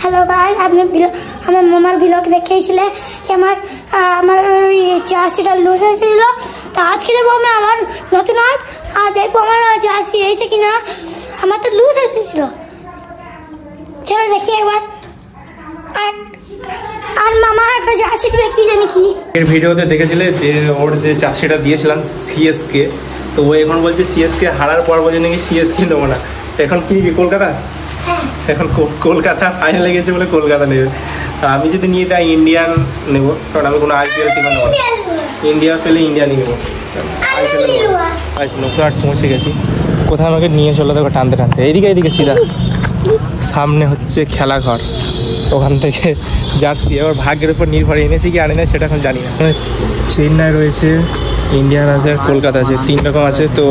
Hello guys, আপনি আমার মামার ভিলগ দেখেছিলেন যে আমার ওই জার্সিটা লুজ হয়েছিল। তো আজকে দেবো আমি আবার নতুন আর দেখবো আমার জার্সি হয়েছে কিনা। আমার তো লুজ এসেছিল, চলো দেখি একবার। আর মামা একটা জার্সি কি জানি কি এর ভিডিওতে দেখেছিলে যে ওর যে জার্সিটা দিয়েছিলাম সিএসকে, তো ও এখন বলছে সিএসকে হারার পর বলছে নাকি সিএসকে নেবো না। এখন কি কলকাতা, এখন কলকাতা ফাইনালে গেছে বলে কলকাতা নেবে। আমি যদি নিয়ে তাই ইন্ডিয়ান নেবো, কারণ আমি কোনো আইপিএল টিমে নেবো না। ইন্ডিয়া পেলে ইন্ডিয়ানই নেবো। নৌকাহাট পৌঁছে গেছি। কোথাও আমাকে নিয়ে চলে দেখো টানতে টানতে, এইদিকে সিধা সামনে হচ্ছে খেলাঘর, ওখান থেকে জার্সি এবার ভাগ্যের উপর নির্ভর এনেছি কি আনে না সেটা এখন জানি না। চেন্নাই রয়েছে, ইন্ডিয়ান আছে, আর কলকাতা আছে, 3 রকম আছে। তো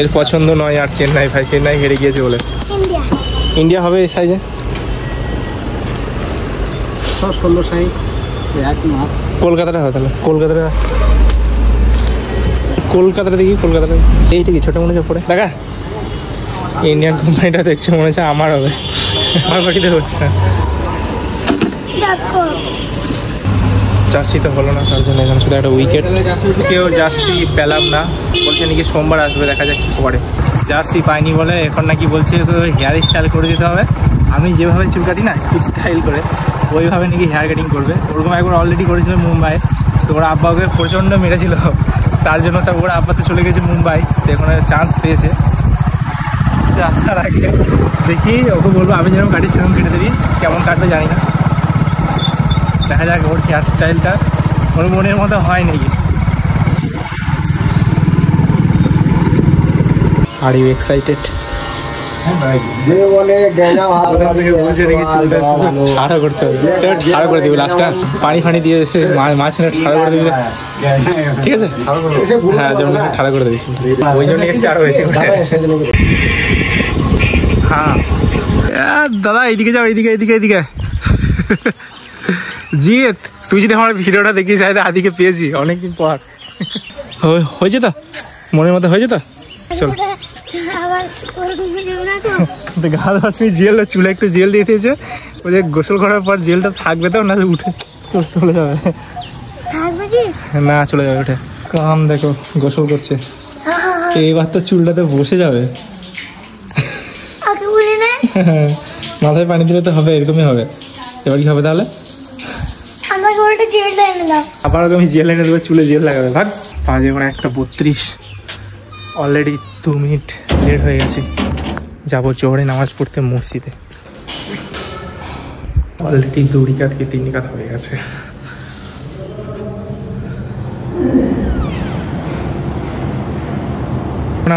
এর পছন্দ নয় আর চেন্নাই, ভাই চেন্নাই হেরে গিয়েছে বলে। ইন্ডিয়া হবে এই সাইজে 16 সাইজ। কলকাতাটা হবে তাহলে, কলকাতাটা দেখি, কলকাতাটা এইটা কি ছোটো মনে হচ্ছে পরে দেখা। ইন্ডিয়ান কোম্পানিটা দেখছে মনে হচ্ছে আমার হবে, আমার বাড়িতে হচ্ছে না। জার্সি তো হলো না, তার জন্য এখানে শুধু একটা উইকেট। কেউ জার্সি পেলাম না, বলছে নাকি সোমবার আসবে, দেখা যাক কি করে। জার্সি পাইনি বলে এখন নাকি বলছে তো হেয়ার স্টাইল করে দিতে হবে। আমি যেভাবে চুল কাটি না স্টাইল করে, ওইভাবে নাকি হেয়ার কাটিং করবে। ওরকম একবার অলরেডি করেছিল মুম্বাই, তো ওরা আব্বাকে প্রচণ্ড মেরেছিল, তার জন্য তো ওরা আব্বাতে চলে গেছে মুম্বাই। তো এখন চান্স পেয়েছে, রাস্তার আগে দেখি ওকে বলবো আমি যেরকম কাটি সেরকম কেটে দেবি, কেমন কাটবে জানি না, দেখা যাক ওর হেয়ার স্টাইলটা ওর মনের মতো হয় নাকি। Are you excited? যে বলে ঠাড়া করতে হবে, ঠাড়া করে দিবি লাস্টটা, পানি ফানি দিয়ে মাছ ঠাড়া করে দিবি, ঠিক আছে? হ্যাঁ যেমন ঠাড়া করে দিবি, ওই জন্য এসে আরো বেশি। হ্যাঁ দাদা এইদিকে যাও, এইদিকে জিৎ, তুই যদি আমার ভিডিওটা দেখিস আদিকে পেয়েছি অনেকদিন পর। হয়েছে তো মনের মতো, হয়েছে তো? চল গা ধোয়ার জেল, চুলে একটু জেল দিয়ে দিয়েছে, ওই যে গোসল করার পর জেলটা থাকবে তো না, উঠে চলে যাবে না, চলে যাবে উঠে। কাম দেখো গোসল করছে, এইবার তো চুলটাতে বসে যাবে। মাথায় পানি দিলে তো হবে, এরকমই হবে। এবার কি হবে তাহলে? আবার আমি জেল এনে দেবো, চুলে জেল লাগাবে। ভাগ বাজে এখন 1:32, অলরেডি 2 মিনিট লেট হয়ে গেছে। যাবো জোহরে নামাজ পড়তে মসজিদে। অলরেডি 2 রিকাত কি 3 রিকাত হয়ে গেছে।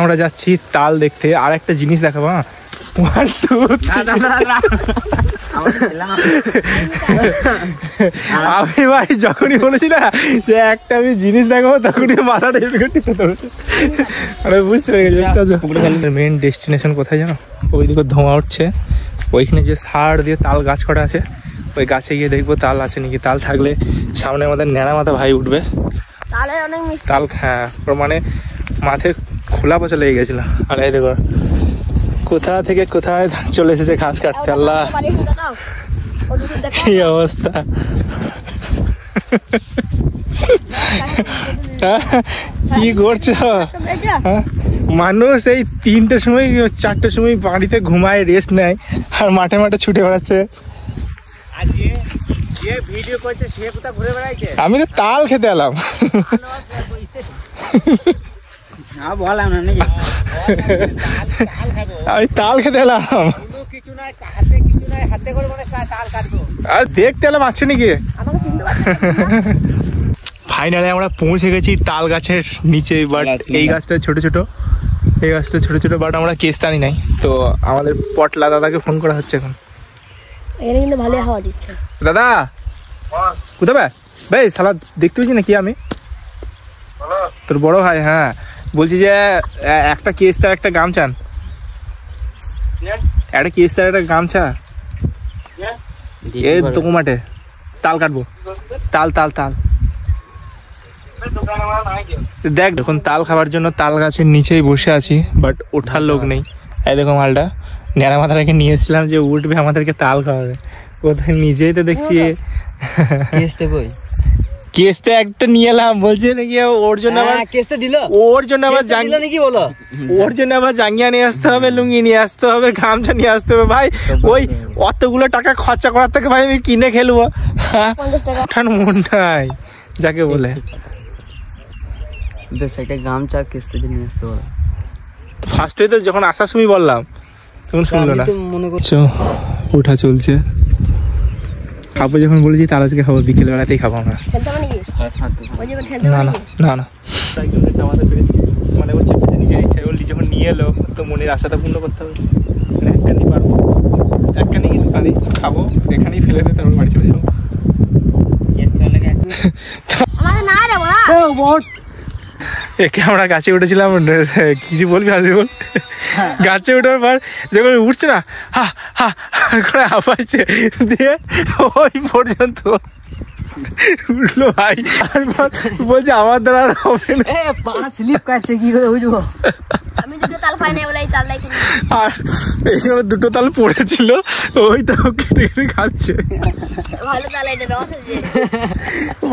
আমরা যাচ্ছি তাল দেখতে। আর একটা জিনিস দেখাবো, আমি ভাই যখনই বলেছি না যে একটা আমি জিনিস দেখাবো, তখনই মাথাটা বুঝতে পেরে গেছি। মেন ডেস্টিনেশন কোথায় জানো? ওইদিকে ধোঁয়া উঠছে, ওইখানে যে সার দিয়ে তাল গাছ করা আছে, ওই গাছে গিয়ে দেখবো তাল আছে নাকি। তাল থাকলে সামনে আমাদের ন্যাড়া মাথা ভাই উঠবে তাল। হ্যাঁ মানে মাথায় খোলা পচা লেগে গেছিল। আর এই দেখো কোথা থেকে কোথায় চলে এসেছে ঘাস কাটতে। আল্লাহ কি অবস্থা! কি করছো? মানুষ এই 3টের সময় 4টের সময় বাড়িতে ঘুমায়, রেস্ট নেয়, আর মাঠে মাঠে ছুটে বেড়াচ্ছে। আমি তো তাল খেতে এলাম। আমি তাল খেতে এলাম, আর দেখতে এলাম আসছে নাকি। ফাইনালি আমরা পৌঁছে গেছি তাল গাছের নিচে। বাট এই গাছটা ছোট ছোট, বাট আমরা কেস্তানি নাই। তো আমাদের পটলা দাদাকে ফোন করা হচ্ছে এখন। কিন্তু ভালো হাওয়া দিচ্ছে। দাদা কোথায় ভাই? সালা দেখতে পেয়েছি নাকি আমি? তোর বড় ভাই। হ্যাঁ বলছি যে একটা কেস্তার একটা গামছা, একটা কেস্তার একটা গামছা এই দোকানমাঠে তাল কাটবো। তাল দেখ, এখন তাল খাবার জন্য তাল গাছের নিচেই বসে আছি, বাট ওঠার লোক নেই। এই দেখো মালটা ন্যাড়া মাথা রেখে নিয়ে এসেছিলাম যে উঠবে আমাদেরকে তাল খাওয়াবে, কোথায় নিজেই তো দেখছি কেসতে কই কেসটা একটা নিয়ে এলাম বলছে নাকি ওর জন্য আবার কেসতে দিল ওর জন্য আবার দিল নাকি বলো ওর জন্য আবার জাঙ্গিয়া নিয়ে আসতে হবে, লুঙ্গি নিয়ে আসতে হবে, গামছা নিয়ে আসতে হবে। ভাই ওই অতগুলো টাকা খরচা করার থেকে ভাই আমি কিনে খেলবো। 50 টাকা ওঠার মন নাই যাকে বলে। বেশ একটা গামছা কেসতে দিয়ে নিয়ে আসতে হবে। ফার্স্ট তো যখন আসার সময় বললাম তখন শুনলো না। মনে করছো ওঠা চলছে, খাবো যখন বলেছি তাহলে থেকে খাবো, বিকেল বেলাতেই খাবো আমরা। না না না না নামাতে পেরেছি, মানে ওর চেপেছে নিজের ইচ্ছা, ওর যখন নিয়ে এলো তো মনের আশাটা পূর্ণ করতে হবে। একখানি পারবো, একখানি কিন্তু পারি, খাবো এখানেই ফেলে দিয়ে তারপর বাড়ি চলে যাবো। একে আমরা গাছে উঠেছিলাম, কিছু বলবি হাসি বল। গাছে উঠার পর যখন উঠছে না হা হা করে হাঁপাইছে, দিয়ে ওই পর্যন্ত উঠলো ভাই। তারপর বলছে আমার দ্বারা আর হবে না, স্লিপ কাটছে কি করে বুঝবো। আর এইখানে দুটো তাল পড়েছিল, ওইটাও কেটে কেটে খাচ্ছে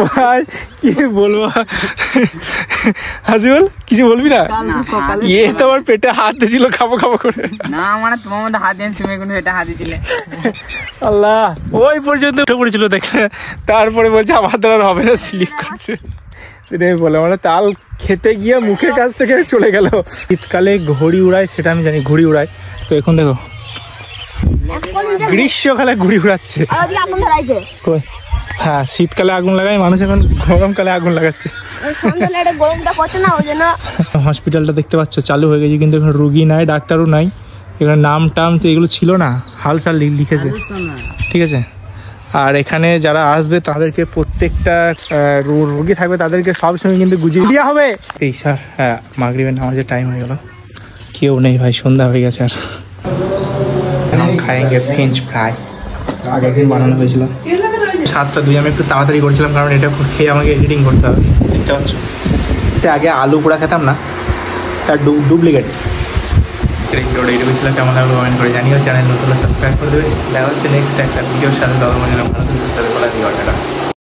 ভাই। কি বলবো হাসি বল, কিছু বলবি না? এ তো আমার পেটে হাত দিয়েছিল খাবো খাবো করে। না মানে তোমার মধ্যে হাত দেন, তুমি কোনো এটা হাত দিছিলে। আল্লাহ ওই পর্যন্ত উঠে পড়েছিল দেখলে, তারপরে বলছে আমার দ্বারা হবে না, স্লিপ কাটছে। বলে মানে তাল খেতে গিয়ে মুখের কাছ থেকে চলে গেল। শীতকালে ঘড়ি উড়ায় সেটা আমি জানি, ঘুড়ি উড়ায়। তো এখন দেখো গ্রীষ্মকালে ঘুড়ি উড়াচ্ছে। হ্যাঁ শীতকালে আগুন লাগায় মানুষ, এখন গরমকালে আগুন লাগাচ্ছে। হসপিটালটা দেখতে পাচ্ছ চালু হয়ে গেছে, কিন্তু এখন রুগী নাই, ডাক্তারও নাই। এখানে নাম টাম তো এগুলো ছিল না, হালসাল লিখেছে, ঠিক আছে। আর এখানে যারা আসবে তাদেরকে প্রত্যেকটা রোগী থাকবে তাদেরকে সবসময় কিন্তু গুজিয়ে দেওয়া হবে। এই স্যার হ্যাঁ মাগরিবের নামাজের টাইম হয়ে গেল, কেউ নেই ভাই, সন্ধ্যা হয়ে গেছে। আর খাएंगे ফ্রেঞ্চ ফ্রাই, আগের দিন বানানো হয়েছিল। 7:02 আমি একটু তাড়াতাড়ি করছিলাম, কারণ এটা খেয়ে আমাকে এডিটিং করতে হবে, দেখতে পাচ্ছ। আগে আলু পোড়া খেতাম না, তার ডুপ্লিকেট। এইটুকু ছিল, কেমন লাগলো কমেন্ট করে জানিও। চ্যানেল নতুন সাবস্ক্রাইব করে দেবে। দেখা হচ্ছে নেক্সট একটা ভিডিওর সাথে। ভালো থাকবে, সুস্থ থাকবে,